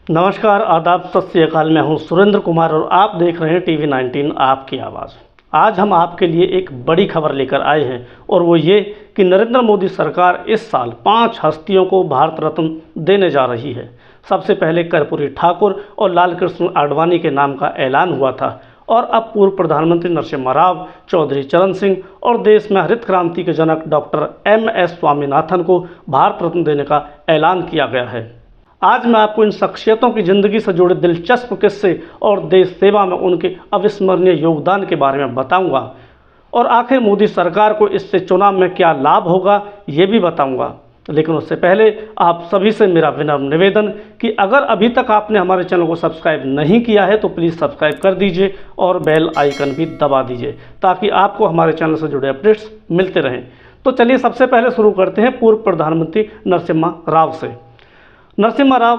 नमस्कार, आदाब, सत श्री अकाल। मैं हूं सुरेंद्र कुमार और आप देख रहे हैं टीवी 19 आपकी आवाज़। आज हम आपके लिए एक बड़ी खबर लेकर आए हैं और वो ये कि नरेंद्र मोदी सरकार इस साल 5 हस्तियों को भारत रत्न देने जा रही है। सबसे पहले कर्पूरी ठाकुर और लाल कृष्ण आडवाणी के नाम का ऐलान हुआ था और अब पूर्व प्रधानमंत्री नरसिम्हा राव, चौधरी चरण सिंह और देश में हरित क्रांति के जनक डॉक्टर MS स्वामीनाथन को भारत रत्न देने का ऐलान किया गया है। आज मैं आपको इन शख्सियतों की ज़िंदगी से जुड़े दिलचस्प किस्से और देश सेवा में उनके अविस्मरणीय योगदान के बारे में बताऊंगा और आखिर मोदी सरकार को इससे चुनाव में क्या लाभ होगा ये भी बताऊंगा। लेकिन उससे पहले आप सभी से मेरा विनम्र निवेदन कि अगर अभी तक आपने हमारे चैनल को सब्सक्राइब नहीं किया है तो प्लीज़ सब्सक्राइब कर दीजिए और बेल आइकन भी दबा दीजिए ताकि आपको हमारे चैनल से जुड़े अपडेट्स मिलते रहें। तो चलिए सबसे पहले शुरू करते हैं पूर्व प्रधानमंत्री नरसिम्हा राव से। नरसिम्हा राव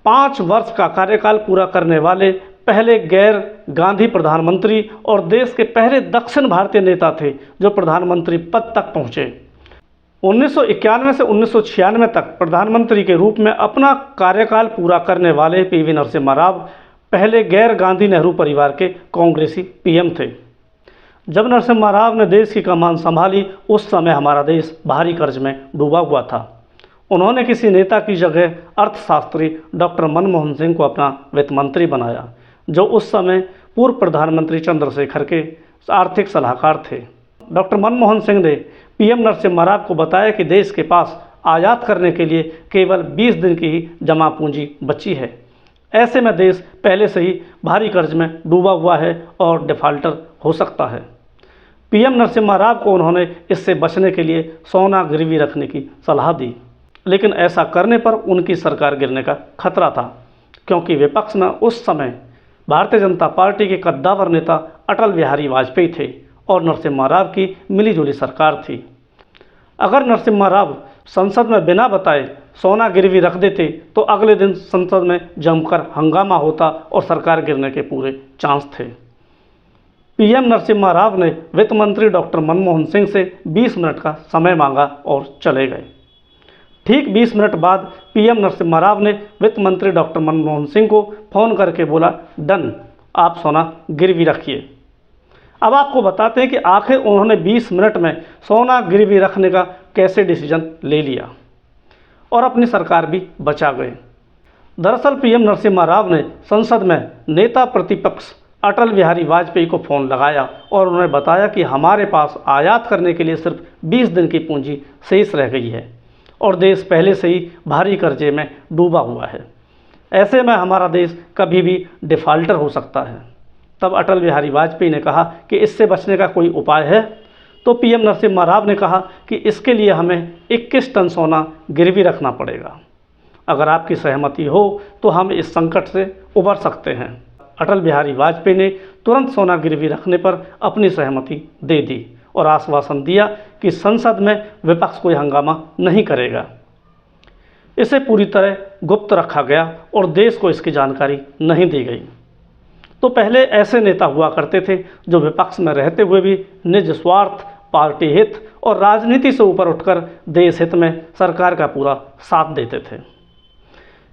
5 वर्ष का कार्यकाल पूरा करने वाले पहले गैर गांधी प्रधानमंत्री और देश के पहले दक्षिण भारतीय नेता थे जो प्रधानमंत्री पद तक पहुंचे। 1991 से 1996 तक प्रधानमंत्री के रूप में अपना कार्यकाल पूरा करने वाले PV नरसिम्हा राव पहले गैर गांधी नेहरू परिवार के कांग्रेसी PM थे। जब नरसिम्हा राव ने देश की कमान संभाली उस समय हमारा देश भारी कर्ज में डूबा हुआ था। उन्होंने किसी नेता की जगह अर्थशास्त्री डॉक्टर मनमोहन सिंह को अपना वित्त मंत्री बनाया, जो उस समय पूर्व प्रधानमंत्री चंद्रशेखर के आर्थिक सलाहकार थे। डॉक्टर मनमोहन सिंह ने PM नरसिम्हा राव को बताया कि देश के पास आयात करने के लिए केवल 20 दिन की ही जमा पूंजी बची है। ऐसे में देश पहले से ही भारी कर्ज में डूबा हुआ है और डिफाल्टर हो सकता है। PM नरसिम्हा राव को उन्होंने इससे बचने के लिए सोना गिरवी रखने की सलाह दी, लेकिन ऐसा करने पर उनकी सरकार गिरने का खतरा था क्योंकि विपक्ष में उस समय भारतीय जनता पार्टी के कद्दावर नेता अटल बिहारी वाजपेयी थे और नरसिम्हा राव की मिलीजुली सरकार थी। अगर नरसिम्हा राव संसद में बिना बताए सोना गिरवी रख देते तो अगले दिन संसद में जमकर हंगामा होता और सरकार गिरने के पूरे चांस थे। PM नरसिम्हा राव ने वित्त मंत्री डॉक्टर मनमोहन सिंह से 20 मिनट का समय मांगा और चले गए। ठीक 20 मिनट बाद PM नरसिम्हा राव ने वित्त मंत्री डॉक्टर मनमोहन सिंह को फ़ोन करके बोला, डन, आप सोना गिरवी रखिए। अब आपको बताते हैं कि आखिर उन्होंने 20 मिनट में सोना गिरवी रखने का कैसे डिसीजन ले लिया और अपनी सरकार भी बचा गए। दरअसल PM नरसिम्हा राव ने संसद में नेता प्रतिपक्ष अटल बिहारी वाजपेयी को फ़ोन लगाया और उन्होंने बताया कि हमारे पास आयात करने के लिए सिर्फ 20 दिन की पूंजी शेष रह गई है और देश पहले से ही भारी कर्जे में डूबा हुआ है। ऐसे में हमारा देश कभी भी डिफ़ाल्टर हो सकता है। तब अटल बिहारी वाजपेयी ने कहा कि इससे बचने का कोई उपाय है? तो PM नरसिम्हा राव ने कहा कि इसके लिए हमें 21 टन सोना गिरवी रखना पड़ेगा। अगर आपकी सहमति हो तो हम इस संकट से उबर सकते हैं। अटल बिहारी वाजपेयी ने तुरंत सोना गिरवी रखने पर अपनी सहमति दे दी और आश्वासन दिया कि संसद में विपक्ष कोई हंगामा नहीं करेगा। इसे पूरी तरह गुप्त रखा गया और देश को इसकी जानकारी नहीं दी गई। तो पहले ऐसे नेता हुआ करते थे जो विपक्ष में रहते हुए भी निज स्वार्थ, पार्टी हित और राजनीति से ऊपर उठकर देश हित में सरकार का पूरा साथ देते थे।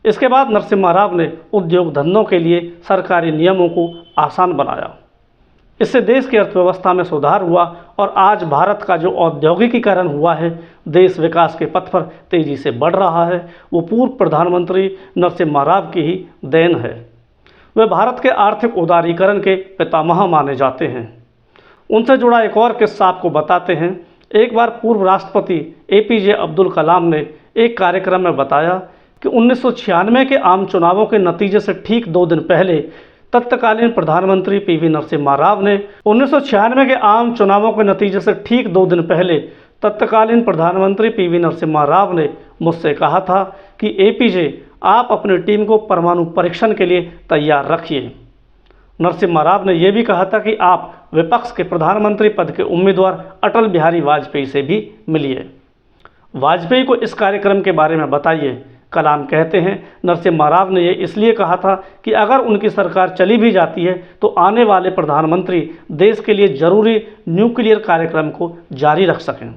इसके बाद नरसिम्हा राव ने उद्योग धंधों के लिए सरकारी नियमों को आसान बनाया। इससे देश की अर्थव्यवस्था में सुधार हुआ और आज भारत का जो औद्योगिकीकरण हुआ है, देश विकास के पथ पर तेजी से बढ़ रहा है, वो पूर्व प्रधानमंत्री नरसिम्हा राव की ही देन है। वे भारत के आर्थिक उदारीकरण के पितामह माने जाते हैं। उनसे जुड़ा एक और किस्सा आपको बताते हैं। एक बार पूर्व राष्ट्रपति APJ अब्दुल कलाम ने एक कार्यक्रम में बताया कि 1996 के आम चुनावों के नतीजे से ठीक 2 दिन पहले तत्कालीन प्रधानमंत्री PV नरसिम्हा राव ने 1996 के आम चुनावों के नतीजे से ठीक 2 दिन पहले तत्कालीन प्रधानमंत्री PV नरसिम्हा राव ने मुझसे कहा था कि APJ आप अपनी टीम को परमाणु परीक्षण के लिए तैयार रखिए। नरसिम्हा राव ने यह भी कहा था कि आप विपक्ष के प्रधानमंत्री पद के उम्मीदवार अटल बिहारी वाजपेयी से भी मिलिए, वाजपेयी को इस कार्यक्रम के बारे में बताइए। कलाम कहते हैं नरसिम्हा राव ने यह इसलिए कहा था कि अगर उनकी सरकार चली भी जाती है तो आने वाले प्रधानमंत्री देश के लिए जरूरी न्यूक्लियर कार्यक्रम को जारी रख सकें।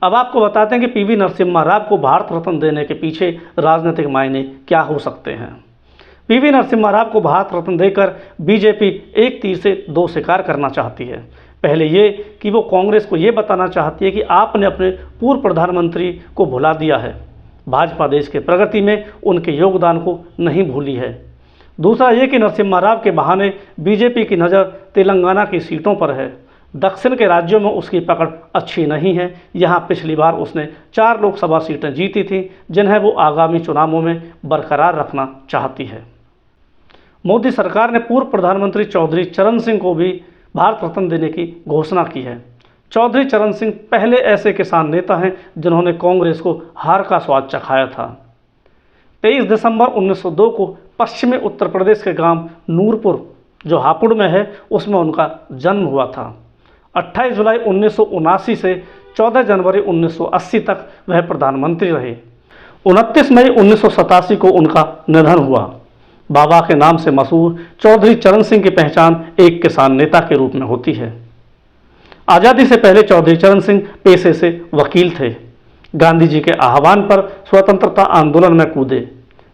अब आपको बताते हैं कि PV नरसिम्हा राव को भारत रत्न देने के पीछे राजनीतिक मायने क्या हो सकते हैं। पीवी नरसिम्हा राव को भारत रत्न देकर बीजेपी एक तीर से दो शिकार करना चाहती है। पहले ये कि वो कांग्रेस को ये बताना चाहती है कि आपने अपने पूर्व प्रधानमंत्री को भुला दिया है। भाजपा देश के प्रगति में उनके योगदान को नहीं भूली है। दूसरा ये कि नरसिम्हा राव के बहाने बीजेपी की नज़र तेलंगाना की सीटों पर है। दक्षिण के राज्यों में उसकी पकड़ अच्छी नहीं है। यहाँ पिछली बार उसने 4 लोकसभा सीटें जीती थीं, जिन्हें वो आगामी चुनावों में बरकरार रखना चाहती है। मोदी सरकार ने पूर्व प्रधानमंत्री चौधरी चरण सिंह को भी भारत रत्न देने की घोषणा की है। चौधरी चरण सिंह पहले ऐसे किसान नेता हैं जिन्होंने कांग्रेस को हार का स्वाद चखाया था। 23 दिसंबर 1902 को पश्चिमी उत्तर प्रदेश के गांव नूरपुर, जो हापुड़ में है, उसमें उनका जन्म हुआ था। 28 जुलाई 1979 से 14 जनवरी 1980 तक वह प्रधानमंत्री रहे। 29 मई 1987 को उनका निधन हुआ। बाबा के नाम से मशहूर चौधरी चरण सिंह की पहचान एक किसान नेता के रूप में होती है। आज़ादी से पहले चौधरी चरण सिंह पेशे से वकील थे। गांधी जी के आह्वान पर स्वतंत्रता आंदोलन में कूदे,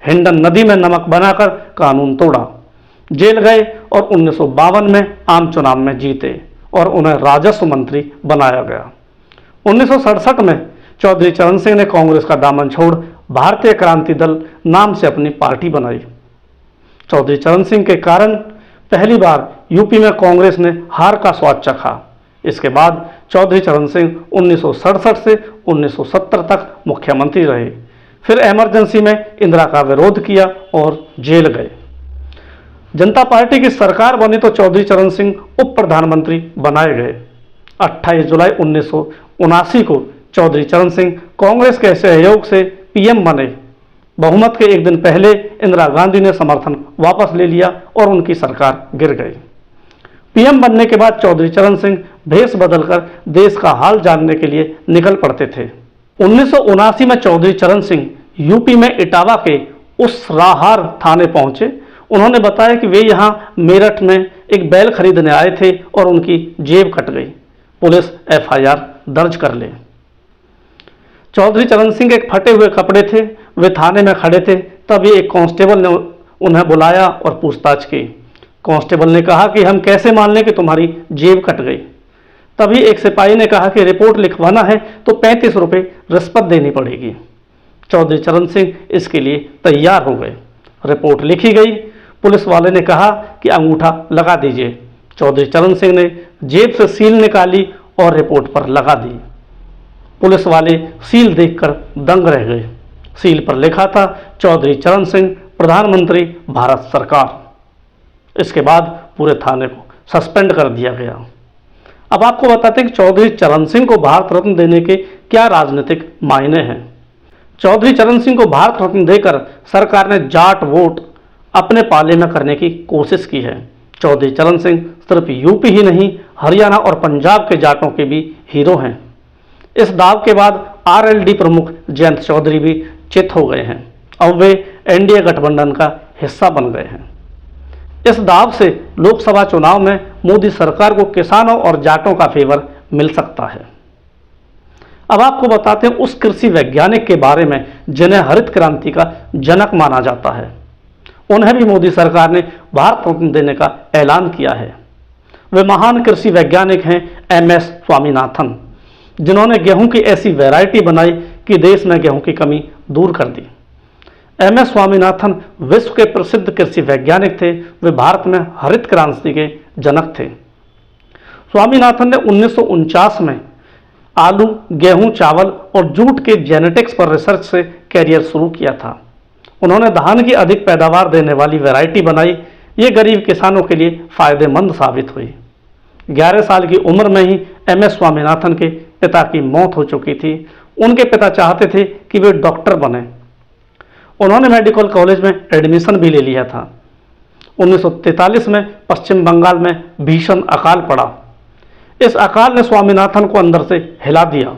हिंडन नदी में नमक बनाकर कानून तोड़ा, जेल गए और 1952 में आम चुनाव में जीते और उन्हें राजस्व मंत्री बनाया गया। 1967 में चौधरी चरण सिंह ने कांग्रेस का दामन छोड़ भारतीय क्रांति दल नाम से अपनी पार्टी बनाई। चौधरी चरण सिंह के कारण पहली बार यूपी में कांग्रेस ने हार का स्वाद चखा। इसके बाद चौधरी चरण सिंह 1967 से 1970 तक मुख्यमंत्री रहे। फिर इमरजेंसी में इंदिरा का विरोध किया और जेल गए। जनता पार्टी की सरकार बनी तो चौधरी चरण सिंह उप प्रधानमंत्री बनाए गए। 28 जुलाई 1979 को चौधरी चरण सिंह कांग्रेस के सहयोग से पीएम बने। बहुमत के एक दिन पहले इंदिरा गांधी ने समर्थन वापस ले लिया और उनकी सरकार गिर गई। पीएम बनने के बाद चौधरी चरण सिंह भेष बदलकर देश का हाल जानने के लिए निकल पड़ते थे। 1979 में चौधरी चरण सिंह यूपी में इटावा के उस राहार थाने पहुंचे। उन्होंने बताया कि वे यहां मेरठ में एक बैल खरीदने आए थे और उनकी जेब कट गई। पुलिस एफआईआर दर्ज कर ले। चौधरी चरण सिंह एक फटे हुए कपड़े थे, वे थाने में खड़े थे। तभी एक कांस्टेबल ने उन्हें बुलाया और पूछताछ की। कांस्टेबल ने कहा कि हम कैसे मान लें कि तुम्हारी जेब कट गई। तभी एक सिपाही ने कहा कि रिपोर्ट लिखवाना है तो 35 रुपये रिश्वत देनी पड़ेगी। चौधरी चरण सिंह इसके लिए तैयार हो गए। रिपोर्ट लिखी गई। पुलिस वाले ने कहा कि अंगूठा लगा दीजिए। चौधरी चरण सिंह ने जेब से सील निकाली और रिपोर्ट पर लगा दी। पुलिस वाले सील देखकर दंग रह गए। सील पर लिखा था चौधरी चरण सिंह, प्रधानमंत्री, भारत सरकार। इसके बाद पूरे थाने को सस्पेंड कर दिया गया। अब आपको बताते हैं कि चौधरी चरण सिंह को भारत रत्न देने के क्या राजनीतिक मायने हैं। चौधरी चरण सिंह को भारत रत्न देकर सरकार ने जाट वोट अपने पाले में करने की कोशिश की है। चौधरी चरण सिंह सिर्फ यूपी ही नहीं, हरियाणा और पंजाब के जाटों के भी हीरो हैं। इस दाव के बाद आरएलडी प्रमुख जयंत चौधरी भी चित हो गए हैं। अब वे एनडीए गठबंधन का हिस्सा बन गए हैं। इस दाव से लोकसभा चुनाव में मोदी सरकार को किसानों और जाटों का फेवर मिल सकता है। अब आपको बताते हैं उस कृषि वैज्ञानिक के बारे में जिन्हें हरित क्रांति का जनक माना जाता है। उन्हें भी मोदी सरकार ने भारत रत्न देने का ऐलान किया है। वे महान कृषि वैज्ञानिक हैं एमएस स्वामीनाथन, जिन्होंने गेहूं की ऐसी वैरायटी बनाई कि देश में गेहूं की कमी दूर कर दी। एमएस स्वामीनाथन विश्व के प्रसिद्ध कृषि वैज्ञानिक थे। वे भारत में हरित क्रांति के जनक थे। स्वामीनाथन ने 1949 में आलू, गेहूं, चावल और जूट के जेनेटिक्स पर रिसर्च से कैरियर शुरू किया था। उन्होंने धान की अधिक पैदावार देने वाली वैरायटी बनाई। ये गरीब किसानों के लिए फायदेमंद साबित हुई। 11 साल की उम्र में ही एमएस स्वामीनाथन के पिता की मौत हो चुकी थी। उनके पिता चाहते थे कि वे डॉक्टर बने। उन्होंने मेडिकल कॉलेज में एडमिशन भी ले लिया था। 1943 में पश्चिम बंगाल में भीषण अकाल पड़ा। इस अकाल ने स्वामीनाथन को अंदर से हिला दिया।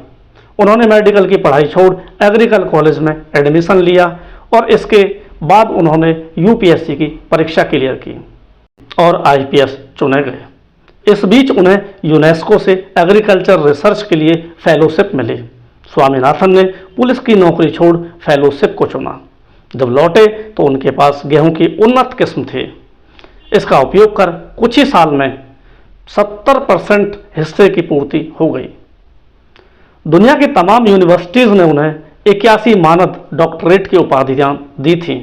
उन्होंने मेडिकल की पढ़ाई छोड़ एग्रीकल्चर कॉलेज में एडमिशन लिया और इसके बाद उन्होंने यूपीएससी की परीक्षा क्लियर की और आईपीएस चुने गए। इस बीच उन्हें यूनेस्को से एग्रीकल्चर रिसर्च के लिए फेलोशिप मिली। स्वामीनाथन ने पुलिस की नौकरी छोड़ फेलोशिप को चुना। जब लौटे तो उनके पास गेहूं की उन्नत किस्म थे। इसका उपयोग कर कुछ ही साल में 70% हिस्से की पूर्ति हो गई। दुनिया की तमाम यूनिवर्सिटीज़ ने उन्हें 81 मानद डॉक्टरेट की उपाधियां दी थीं।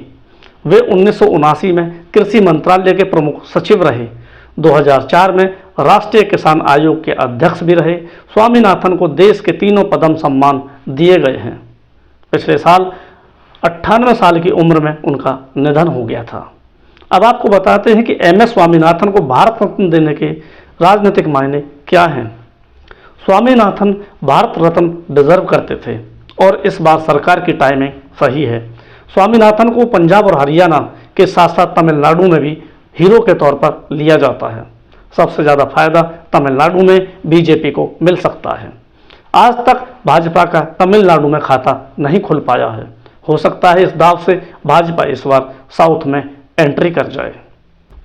वे 1979 में कृषि मंत्रालय के प्रमुख सचिव रहे। 2004 में राष्ट्रीय किसान आयोग के अध्यक्ष भी रहे। स्वामीनाथन को देश के तीनों पद्म सम्मान दिए गए हैं। पिछले साल 98 साल की उम्र में उनका निधन हो गया था। अब आपको बताते हैं कि एम एस स्वामीनाथन को भारत रत्न देने के राजनीतिक मायने क्या हैं। स्वामीनाथन भारत रत्न डिजर्व करते थे और इस बार सरकार की टाइमिंग सही है। स्वामीनाथन को पंजाब और हरियाणा के साथ साथ तमिलनाडु में भी हीरो के तौर पर लिया जाता है। सबसे ज़्यादा फायदा तमिलनाडु में बीजेपी को मिल सकता है। आज तक भाजपा का तमिलनाडु में खाता नहीं खुल पाया है। हो सकता है इस दाव से भाजपा इस बार साउथ में एंट्री कर जाए।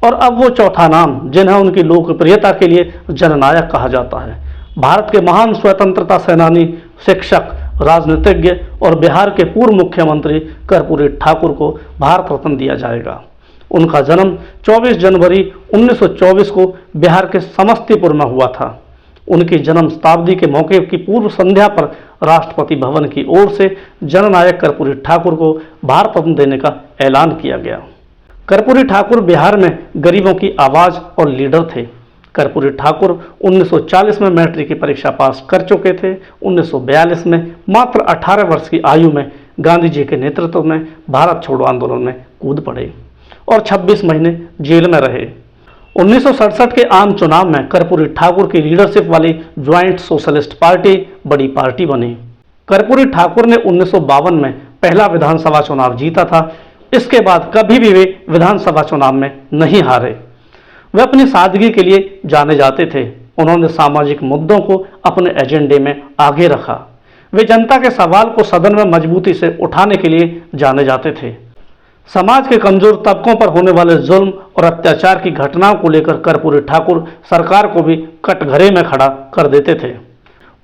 और अब वो चौथा नाम जिन्हें उनकी लोकप्रियता के लिए जननायक कहा जाता है। भारत के महान स्वतंत्रता सेनानी, शिक्षक, राजनीतिज्ञ और बिहार के पूर्व मुख्यमंत्री कर्पूरी ठाकुर को भारत रत्न दिया जाएगा। उनका जन्म 24 जनवरी 1924 को बिहार के समस्तीपुर में हुआ था। उनकी जन्म शताब्दी के मौके की पूर्व संध्या पर राष्ट्रपति भवन की ओर से जननायक कर्पूरी ठाकुर को भारत रत्न देने का ऐलान किया गया। कर्पूरी ठाकुर बिहार में गरीबों की आवाज़ और लीडर थे। कर्पूरी ठाकुर 1940 में मैट्रिक की परीक्षा पास कर चुके थे। 1942 में मात्र 18 वर्ष की आयु में गांधी जी के नेतृत्व में भारत छोड़ो आंदोलन में कूद पड़े और 26 महीने जेल में रहे। 1967 के आम चुनाव में कर्पूरी ठाकुर की लीडरशिप वाली ज्वाइंट सोशलिस्ट पार्टी बड़ी पार्टी बनी। कर्पूरी ठाकुर ने 1952 में पहला विधानसभा चुनाव जीता था। इसके बाद कभी भी वे विधानसभा चुनाव में नहीं हारे। वे अपनी सादगी के लिए जाने जाते थे। उन्होंने सामाजिक मुद्दों को अपने एजेंडे में आगे रखा। वे जनता के सवाल को सदन में मजबूती से उठाने के लिए जाने जाते थे। समाज के कमजोर तबकों पर होने वाले जुल्म और अत्याचार की घटनाओं को लेकर कर्पूरी ठाकुर सरकार को भी कटघरे में खड़ा कर देते थे।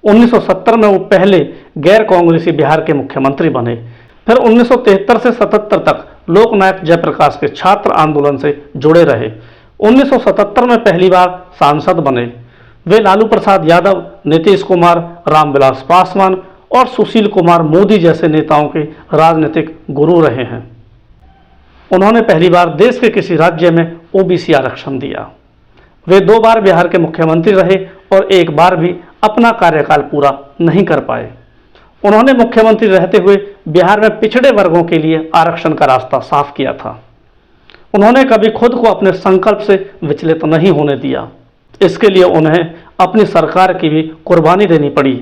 1970 में वो पहले गैर कांग्रेसी बिहार के मुख्यमंत्री बने। फिर 1973 से 77 तक लोकनायक जयप्रकाश के छात्र आंदोलन से जुड़े रहे। 1977 में पहली बार सांसद बने। वे लालू प्रसाद यादव, नीतीश कुमार, रामविलास पासवान और सुशील कुमार मोदी जैसे नेताओं के राजनीतिक गुरु रहे हैं। उन्होंने पहली बार देश के किसी राज्य में ओबीसी आरक्षण दिया। वे 2 बार बिहार के मुख्यमंत्री रहे और एक बार भी अपना कार्यकाल पूरा नहीं कर पाए। उन्होंने मुख्यमंत्री रहते हुए बिहार में पिछड़े वर्गों के लिए आरक्षण का रास्ता साफ किया था। उन्होंने कभी खुद को अपने संकल्प से विचलित नहीं होने दिया। इसके लिए उन्हें अपनी सरकार की भी कुर्बानी देनी पड़ी।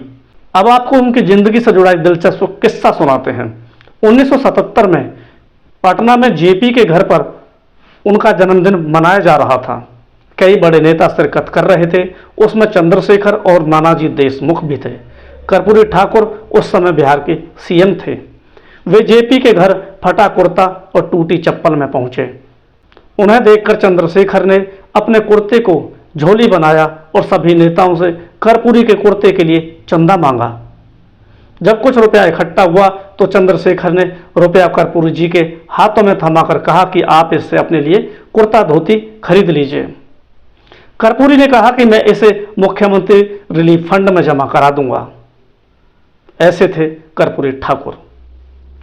अब आपको उनकी जिंदगी से जुड़ा एक दिलचस्प किस्सा सुनाते हैं। 1977 में पटना में जेपी के घर पर उनका जन्मदिन मनाया जा रहा था। कई बड़े नेता शिरकत कर रहे थे। उसमें चंद्रशेखर और नानाजी देशमुख भी थे। कर्पूरी ठाकुर उस समय बिहार के सीएम थे। वे जेपी के घर फटा कुर्ता और टूटी चप्पल में पहुंचे। उन्हें देखकर चंद्रशेखर ने अपने कुर्ते को झोली बनाया और सभी नेताओं से कर्पूरी के कुर्ते के लिए चंदा मांगा। जब कुछ रुपया इकट्ठा हुआ तो चंद्रशेखर ने रुपया कर्पूरी जी के हाथों में थमाकर कहा कि आप इससे अपने लिए कुर्ता धोती खरीद लीजिए। कर्पूरी ने कहा कि मैं इसे मुख्यमंत्री रिलीफ फंड में जमा करा दूंगा। ऐसे थे कर्पूरी ठाकुर,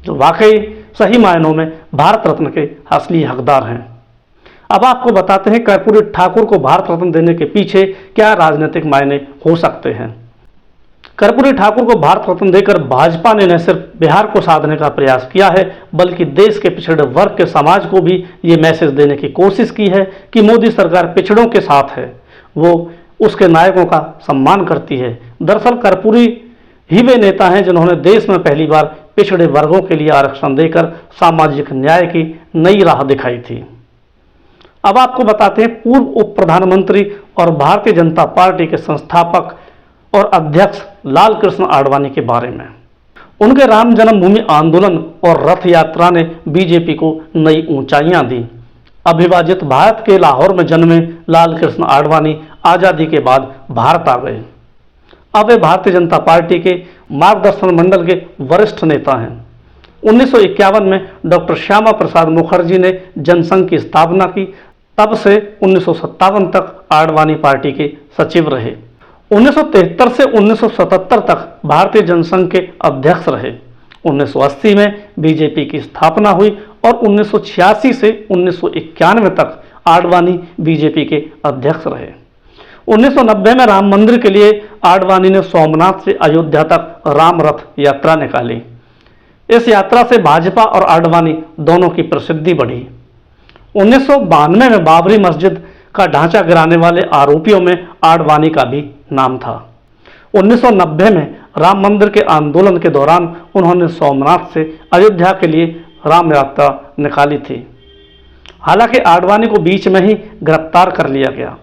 जो वाकई सही मायनों में भारत रत्न के असली हकदार हैं। अब आपको बताते हैं कर्पूरी ठाकुर को भारत रत्न देने के पीछे क्या राजनीतिक मायने हो सकते हैं। कर्पूरी ठाकुर को भारत रत्न देकर भाजपा ने न सिर्फ बिहार को साधने का प्रयास किया है, बल्कि देश के पिछड़े वर्ग के समाज को भी ये मैसेज देने की कोशिश की है कि मोदी सरकार पिछड़ों के साथ है, वो उसके नायकों का सम्मान करती है। दरअसल कर्पूरी ही वे नेता हैं जिन्होंने देश में पहली बार पिछड़े वर्गों के लिए आरक्षण देकर सामाजिक न्याय की नई राह दिखाई थी। अब आपको बताते हैं पूर्व उप प्रधानमंत्री और भारतीय जनता पार्टी के संस्थापक और अध्यक्ष लाल कृष्ण आडवाणी के बारे में। उनके राम जन्मभूमि आंदोलन और रथ यात्रा ने बीजेपी को नई ऊंचाइयां दी। अविभाजित भारत के लाहौर में जन्मे लाल कृष्ण आडवाणी आज़ादी के बाद भारत आ गए। अब वे भारतीय जनता पार्टी के मार्गदर्शन मंडल के वरिष्ठ नेता हैं। 1951 में डॉक्टर श्यामा प्रसाद मुखर्जी ने जनसंघ की स्थापना की। तब से 1957 तक आडवाणी पार्टी के सचिव रहे। 1973 से 1977 तक भारतीय जनसंघ के अध्यक्ष रहे। 1980 में बीजेपी की स्थापना हुई और 1986 से 1991 तक आडवाणी बीजेपी के अध्यक्ष रहे। 1990 में राम मंदिर के लिए आडवाणी ने सोमनाथ से अयोध्या तक राम रथ यात्रा निकाली। इस यात्रा से भाजपा और आडवाणी दोनों की प्रसिद्धि बढ़ी। 1992 में बाबरी मस्जिद का ढांचा गिराने वाले आरोपियों में आडवाणी का भी नाम था। 1990 में राम मंदिर के आंदोलन के दौरान उन्होंने सोमनाथ से अयोध्या के लिए राम यात्रा निकाली थी। हालांकि आडवाणी को बीच में ही गिरफ्तार कर लिया गया।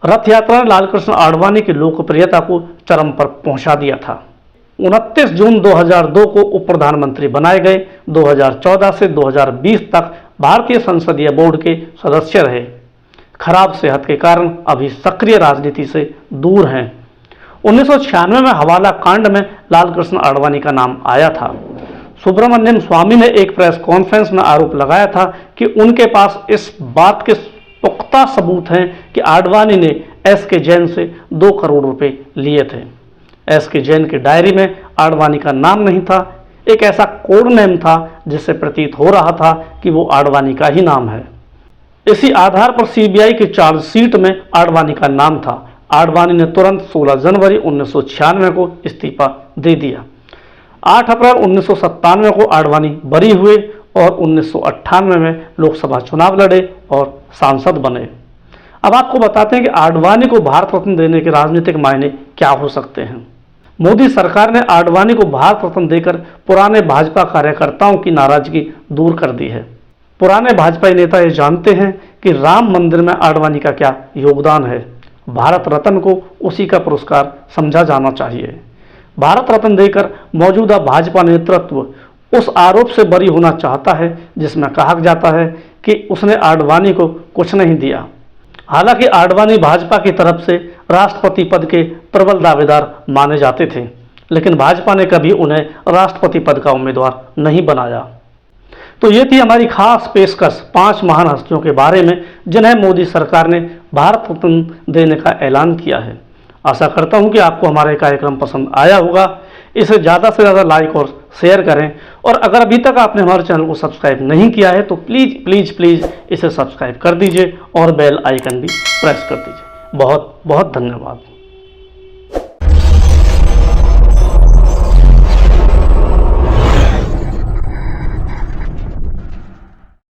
रथ यात्रा ने लालकृष्ण आडवाणी की लोकप्रियता को चरम पर पहुंचा दिया था। 29 जून 2002 को उप प्रधानमंत्री बनाए गए। 2014 से 2020 तक भारतीय संसदीय बोर्ड के सदस्य रहे। खराब सेहत के कारण अभी सक्रिय राजनीति से दूर हैं। 1996 में हवाला कांड में लालकृष्ण आडवाणी का नाम आया था। सुब्रमण्यम स्वामी ने एक प्रेस कॉन्फ्रेंस में आरोप लगाया था कि उनके पास इस बात के पुख्ता सबूत हैं कि आडवाणी ने एस.के. जैन से 2 करोड़ रुपए लिए थे। एस.के. जैन की डायरी में आडवाणी का नाम नहीं था। एक ऐसा कोड नेम था जिससे प्रतीत हो रहा था कि वो आडवाणी का ही नाम है। इसी आधार पर सीबीआई की चार्जशीट में आडवाणी का नाम था। आडवाणी ने तुरंत 16 जनवरी 1996 को इस्तीफा दे दिया। 8 अप्रैल 1997 को आडवाणी बरी हुए और 1998 में लोकसभा चुनाव लड़े और सांसद बने। अब आपको बताते हैं कि आडवाणी को भारत रत्न देने के राजनीतिक मायने क्या हो सकते हैं। मोदी सरकार ने आडवाणी को भारत रत्न देकर पुराने भाजपा कार्यकर्ताओं की नाराजगी दूर कर दी है। पुराने भाजपा नेता ये जानते हैं कि राम मंदिर में आडवाणी का क्या योगदान है। भारत रत्न को उसी का पुरस्कार समझा जाना चाहिए। भारत रत्न देकर मौजूदा भाजपा नेतृत्व उस आरोप से बरी होना चाहता है जिसमें कहा जाता है कि उसने आडवाणी को कुछ नहीं दिया। हालांकि आडवाणी भाजपा की तरफ से राष्ट्रपति पद के प्रबल दावेदार माने जाते थे, लेकिन भाजपा ने कभी उन्हें राष्ट्रपति पद का उम्मीदवार नहीं बनाया। तो ये थी हमारी खास पेशकश 5 महान हस्तियों के बारे में जिन्हें मोदी सरकार ने भारत रत्न देने का ऐलान किया है। आशा करता हूँ कि आपको हमारा ये कार्यक्रम पसंद आया होगा। इसे ज़्यादा से ज़्यादा लाइक और शेयर करें, और अगर अभी तक आपने हमारे चैनल को सब्सक्राइब नहीं किया है तो प्लीज़ प्लीज़ प्लीज़ इसे सब्सक्राइब कर दीजिए और बेल आइकन भी प्रेस कर दीजिए। बहुत बहुत धन्यवाद।